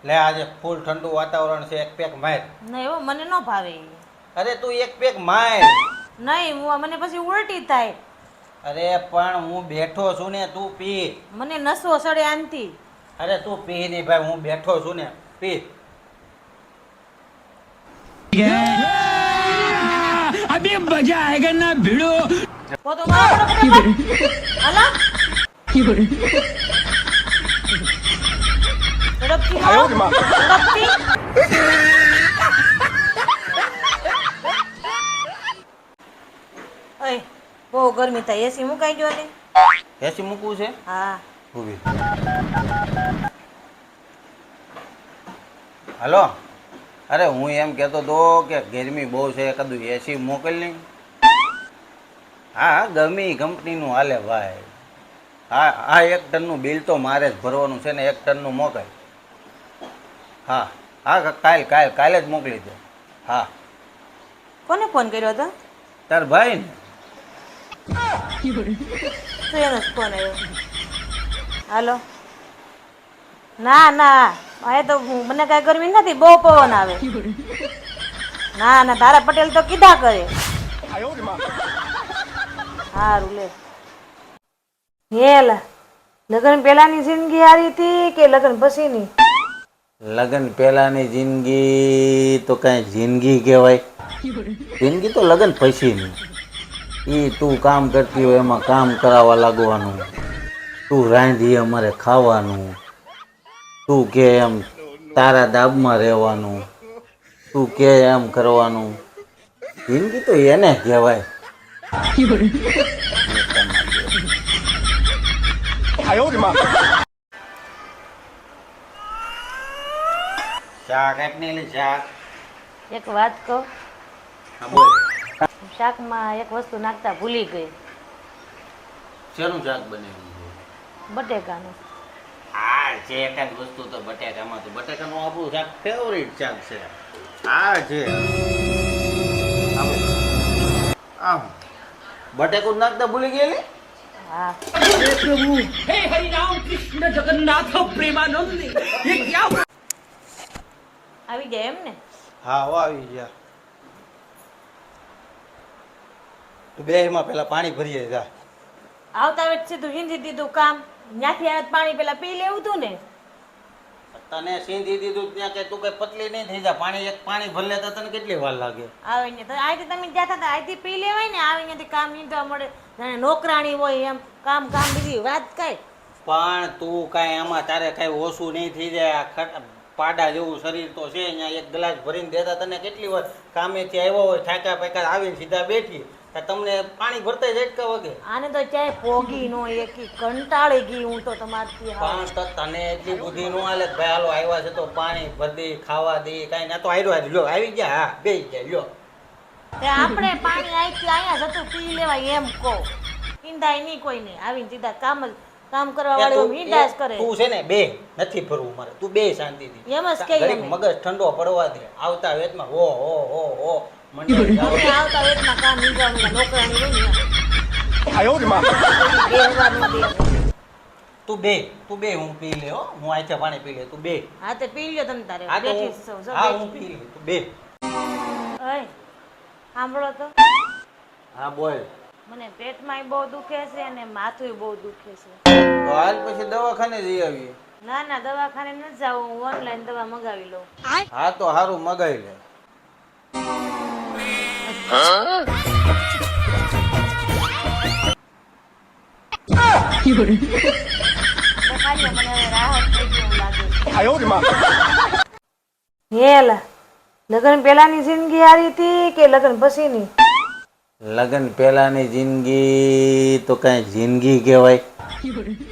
લે આજે ફૂલ ઠંડુ વાતાવરણ છે, એક પેક માર. નહીં હો, મને ન ભાવે ઈ. અરે તું એક પેક માર. નહીં મને પછી ઉલટી થાય. અરે પણ હું બેઠો છું ને, તું પી. મને નસો સડે આનથી. અરે તું પી નહીં ભાઈ, હું બેઠો છું ને, પી. अभी मजा आएगा ना भिड़ो. वो तो मारा फटाफट. अला ઝડપથી મારો, ઝડપથી. ઓય બહુ ગરમી થાય, એસી મુકાઈ ગયો ને. એસી મૂકવું છે? હા. ઊભી. હાલો. અરે હું એમ કહેતો તો કે ગરમી બહુ છે, કદું એસી મોકલ નહીં. હા ગમી કંપનીનું હાલે ભાઈ. હા હા, 1 ટનનું બિલ તો મારે જ ભરવાનું છે ને, 1 ટનનું મોકલ. હા હા, કાલે જ મોકલી દે. હા. કોને ફોન કર્યો હતો? તાર ભાઈ ને. તો એનો જ ફોન આવ્યો. હાલો. ના ના, એ તો મને કાંઈ ગરમી નથી, બહુ પવન આવે. ના ના, તારા પટેલ તો કીધા કરે. સારું લે. હેલા, લગ્ન પહેલાની જિંદગી હારી હતી કે લગ્ન પછીની? લગ્ન પહેલાની જિંદગી તો કાંઈ જિંદગી કહેવાય. જિંદગી તો લગ્ન પછીની. એ તું કામ કરતી હોય એમાં કામ કરાવવા લાગવાનું, તું રાંધી અમારે ખાવાનું, તું કે એમ તારા દાબમાં રહેવાનું, તું કે એમ કરવાનું. જિંદગી તો એને કહેવાય. શાક આપને લે શાક. એક વાત કહું, હા બોલ. શાકમાં એક વસ્તુ નાખતા ભૂલી ગઈ. શેનું શાક બનાવ્યું? બટેકાનું. આ છે એકાદ વસ્તુ તો બટેકામાં, તો બટેકાનું આપણું શાક ફેવરિટ શાક છે. આ છે આમ બટેકું નાખતા ભૂલી ગયેલી. હા. हे हरि राम कृष्ण जगन्नाथ प्रेमानंद. ये क्या? આવી જાય એમ ને? હા આવી ગયા. તું બે એમાં પેલા પાણી ભરીએ જા. આવતા વેત સીધું હિંદી દીધું કામ, ત્યાંથી આવે પાણી પેલા પી લેવું તું ને. તને સીંધી દીધું ત્યાં કે તું કઈ પતલી નહીં થઈ જા. પાણી એક પાણી ભરી લેતા તને કેટલી વાર લાગે? આવીને તો આઈથી તમે જ્યાં થતા આઈથી પી લેવાય ને, આવીને કામ નીંદવા મળે, જાણે નોકરાણી હોય એમ. કામ બીજી વાત કઈ. પણ તું કાંઈ આમાં તારે કાંઈ ઓછું નહીં થઈ જાય. પાડા જેવું શરીર તો છે, અહીંયા એક ગ્લાસ ભરીને દેતા તને કેટલી વાર. કામેથી આવ્યો હોય થાક્યા પાક્યા આવીને સીધા બેઠી, તમને પાણી ભરતા જ અટકા વગે. આને તો ચાય પોગી નો એકી કંટાળી ગઈ હું તો તમારથી. પણ તો તને એટલી બુદ્ધિ નો હાલે ભાઈ, હાલો આવ્યા છે તો પાણી ભરી દે, ખાવા દે, કાંઈ ના તો આવ્યો લ્યો આવી ગયા. હા બે ગયા લ્યો. આપણે પાણી અહીંથી અહીંયા જતું પી લેવાય એમ કહો. ઈંદાય નહીં કોઈ નહીં, આવીને સીધા કામ કરવા વાળો ઈંડા જ કરે. તું છે ને બે નથી ફરવું મારે, તું બે શાંતિથી એમ જ કહીએ અમે. મગજ ઠંડો પડવા દે. આવતા વેતમાં હો આવતા વેતમાં કામ નીકળવા મળે, નોકરાણી હોય ને. તું બે હું પી લે હો. હું આથી પાણી પી લે, તું બે. હા તે પી લ્યો તમે તારે. હા તો બેઠી હું- સૌ, હા બેઠી. હું પી લે, તું બે. ઓય, સાંભળો તો, હા બોલ. મને પેટમાં બહુ દુખે છે અને માથું બહુ દુખે છે. તો હાલ પછી દવાખાને જઈ આવીએ. ના ના, દવાખાને ન જાવ, હું ઓનલાઈન દવા મગાવી લઉં. હા તો હારું મગાવી લે. બખાડીએ, મને હવે રાહત થઈ ગઈ એવું લાગે છે. હેલા, લગ્ન પહેલાની જિંદગી હારી હતી કે લગ્ન પછીની? લગ્ન પહેલાની જિંદગી તો કાંઈ જિંદગી કહેવાય.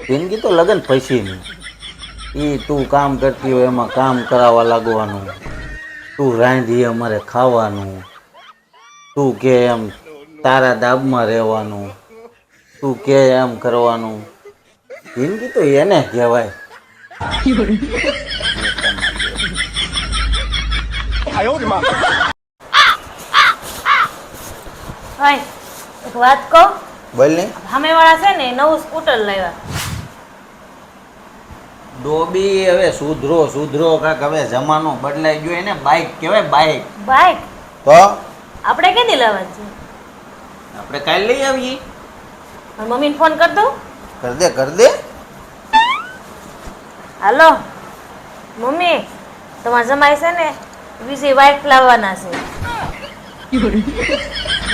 જિંદગી તો લગ્ન પછીની. એ તું કામ કરતી હોય એમાં કામ કરાવવા લાગવાનું, તું રાંધી અમારે ખાવાનું, તું કે એમ તારા દાબમાં રહેવાનું, તું કે એમ કરવાનું. જિંદગી તો એને કહેવાય. એક વાત કહું, બોલ ને. સામેવાળા છે ને નવું સ્કૂટર લાવ્યા. ડોબી હવે સુધરો સુધરો કાંક હવે જમાનો બદલાઈ ગયો એને બાઈક કહેવાય બાઈક. બાઈક તો આપણે ક્યાંથી લાવવાની છે? આપણે કાલે લઈ આવીએ. મારી મમ્મીને ફોન કર દઉં. કર દે. હાલો મમ્મી, તમારા જમાઈ છે ને બીજી બાઈક લાવવાના છે.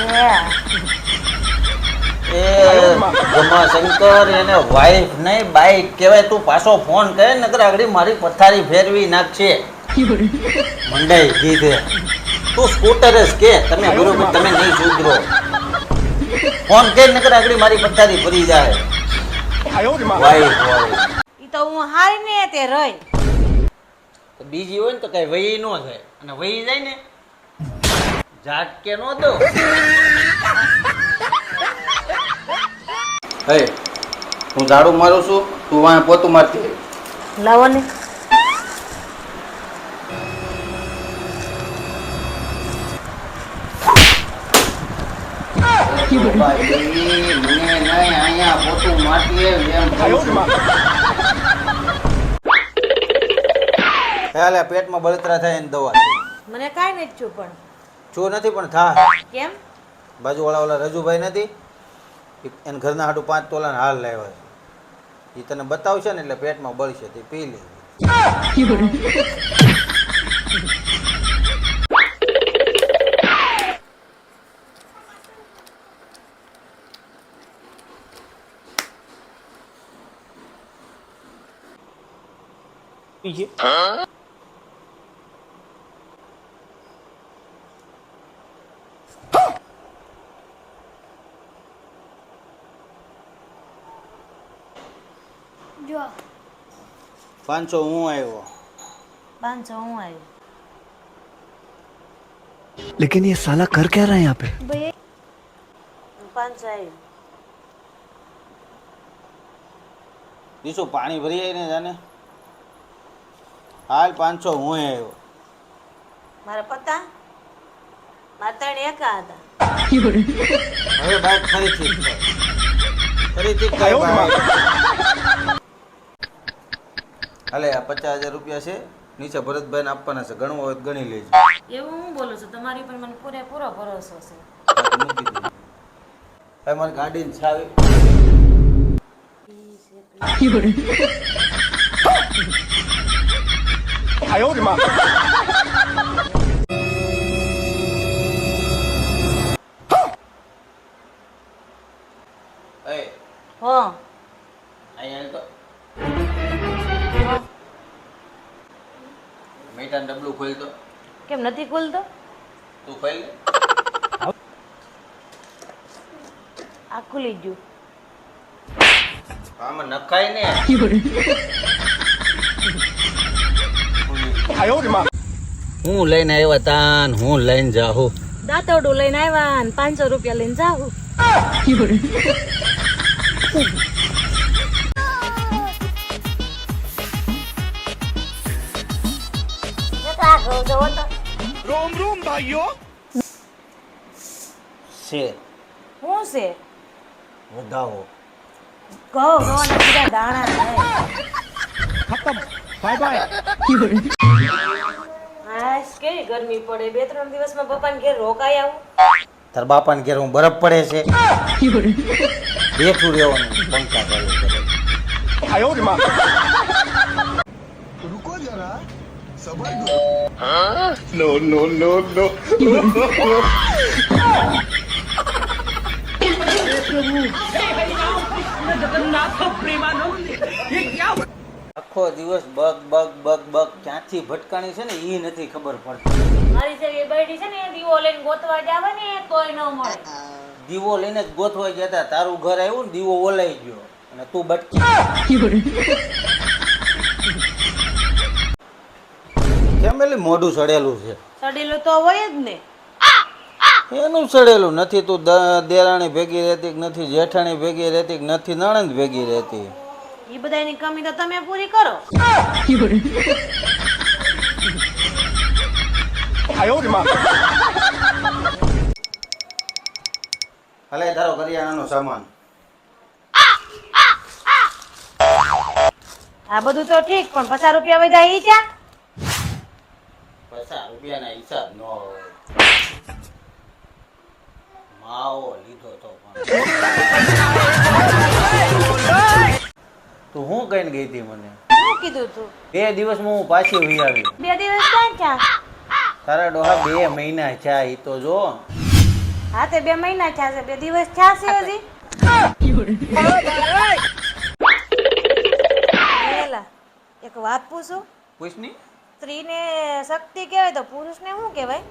Yeah. એ જમાશંકર એને વાઈફ નહીં બાઈક કહેવાય. તું પાછો ફોન કરે નકર આગળ મારી પથારી ફેરવી નાખશે. મંડાઈ કીધે તું સ્કૂટર જ કે તમે બરોબર તમે નહીં સુધરો. ફોન કે નકર આગળ મારી પથારી ફરી જાય. વાઈફ ઈ તો હું હારી ને તે રહી. બીજી હોય ને તો કઈ વહી ન થાય અને વહી જાય ને ઝાટકે નો દો. હે હું ઝાડુ મારું છું, તું વાંહે પોતું મારતી હોય. લાવો ને. મને નહીં અહીંયા પોતું મારતી એમ કહું છું. હાલે પેટમાં બળતરા થાય એની દવા છે. મને કાંઈ નથી છું પણ. શું નથી પણ થા. કેમ? બાજુવાળા ઓલા રજુભાઈ નથી એને ઘરના હાટું 5 તોલાના હાલ લાવ્યા છે. એ તને બતાવશે ને એટલે પેટમાં બળશે તે પી લે. જો 500 હું આવ્યો. 500 હું આવી. लेकिन ये साला कर क्या रहा है यहाँ पे? ભાઈ 500 આવી. દીસુ પાણી ભરી આવી ને જાને. હાલ 500 હું આવ્યો. મારા પતા મારા 3 એકા હતા. હવે બાઈક ફરીથી થાય બાઈક. હાલે આ 50,000 રૂપિયા છે નીચે ભરતભાઈને આપવાના છે. ગણવા હોય તો ગણી લેજો. એવું હું બોલું છું, તમારી પર મને પૂરેપૂરો ભરોસો છે. મૂકી દીધું. હવે મારી ગાડીને છાવી. એ હો અહીંયા તો મીઠા ડબલું ખોલતો. કેમ નથી ખુલતો? તું ખોલ લે. આ ખુલી ગયું. આમાં નખાય ને. હું લઈને આવ્યા તાન હું લઈને જાઉં. દાંતરડું લઈને આવ્યા ને 500 રૂપિયા લઈને જાઉં. रोम रोम भाइयों. છે શું છે? વધાવો. ઘઉં ઘઉંના બધા દાણા છે. खत्म. Bye bye. હાશ, કેવી ગરમી પડે. 2-3 દિવસમાં પપ્પાને ઘેર રોકાઈ આવું. તાર બાપાને ઘેર હું બરફ પડે છે. બેઠું રહેવાનું પંખા ચાલુ કરે. रुको जरा सबर No no no no. Jagannath Premanand ये क्या આખો દિવસ બગ બગ બગ બગ ક્યાંથી ભટકાણી છે ને એ નથી ખબર પડતી. મારી જેવી બૈડી છે ને દીવો લઈને ગોતવા જાવે ને તોય ન મળે. દીવો લઈને જ ગોતવા ગયા હતા. તારું ઘર આવ્યું ને દીવો ઓલાઈ ગયો અને તું બટકી. કેમ એટલે મોઢું સડેલું છે? સડેલું તો હોય જ ને. એનું સડેલું નથી. તું દેરાણી ભેગી રહેતી કે નથી જેઠાણી ભેગી રહેતી કે નથી નણંદ ભેગી રહેતી. એ બધાની કમી તો તમે પૂરી કરો. ભલે તારો કરિયાણાનો સામાન. આ બધું તો ઠીક, પણ 50 રૂપિયા વધ્યા ઈ ક્યાં? 50 રૂપિયાના હિસાબ ન હોય. માવો લીધો તો પણ. તું શું કહીને ગઈ હતી મને? શું કીધું તું? 2 દિવસમાં હું પાછી વહી આવી. 2 દિવસ ક્યાં? તારા ડોહા 2 મહિના થયા, ઈ તો જો. હા તે 2 મહિના થયા છે, 2 દિવસ થયા છે હજી. એલા, એક વાત પૂછું? પૂછ ની. સ્ત્રીને શક્તિ કહેવાય તો પુરુષને શું કહેવાય?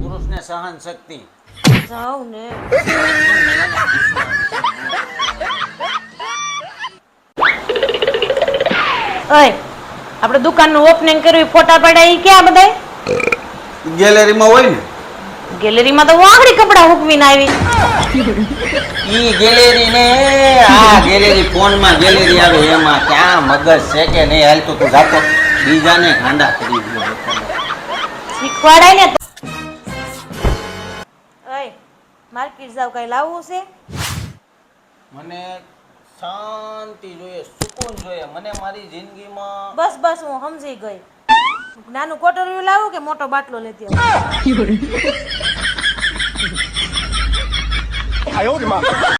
પુરુષને સહન શક્તિ. જાઉં ને. ઓય, આપણે દુકાનનું ઓપનિંગ કર્યું, ફોટા પાડ્યા ઈ ક્યાં બધાય? ગેલેરીમાં હોય ને. ગેલેરીમાં તો વાહડી કપડા હુકવીને આવી. ઈ ગેલેરી ને આ ગેલેરી ફોનમાં ગેલેરી આવે એમાં ક્યાં મગજ છે કે નહીં હાલતું? તું જાતો બીજાને ગાંડા કરી દીધો. શીખવાડાય ને. ઓય, માર્કેટ જાવ, કઈ લાવવું છે? મને શાંતિ જોઈએ, સુકૂન જોઈએ. મને મારી જિંદગીમાં બસ બસ, હું સમજી ગઈ. નાનું કોટરિયું લાવું કે મોટો બાટલો લેતી આવું?